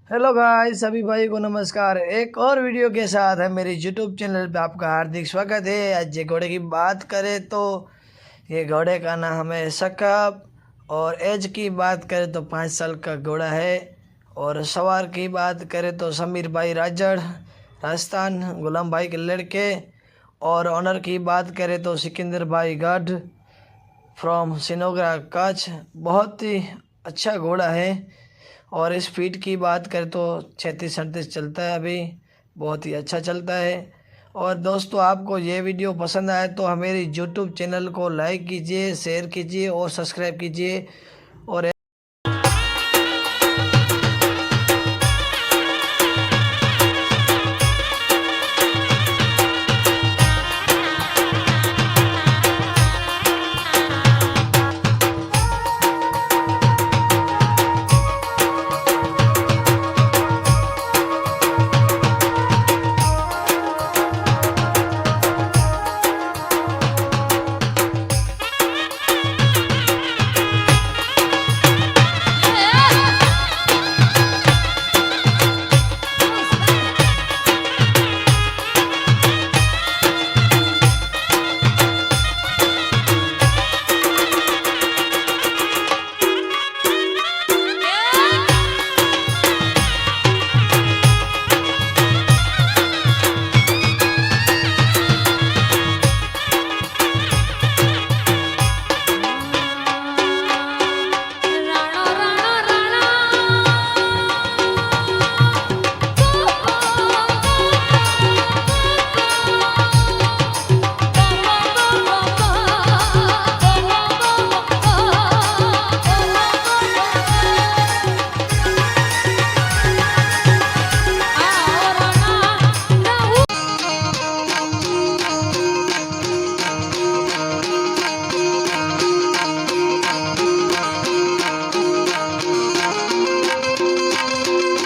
Hello guys, सभी भाई को नमस्कार। एक और वीडियो के साथ है मेरी यूट्यूब चैनल पे आपका हार्दिक स्वागत है। आज ये घोड़े की बात करें तो ये घोड़े का नाम है सकब। और एज की बात करें तो 5 साल का घोड़ा है। और सवार की बात करें तो समीर भाई राजड़ राजस्थान, गुलाम भाई के लड़के। और ऑनर की बात करें तो सिकंदर भाई गढ़ फ्रॉम सिनोगरा कच्छ। बहुत ही अच्छा घोड़ा है। और स्पीड की बात करें तो 36-37 चलता है अभी, बहुत ही अच्छा चलता है। और दोस्तों, आपको ये वीडियो पसंद आए तो हमारी यूट्यूब चैनल को लाइक कीजिए, शेयर कीजिए और सब्सक्राइब कीजिए।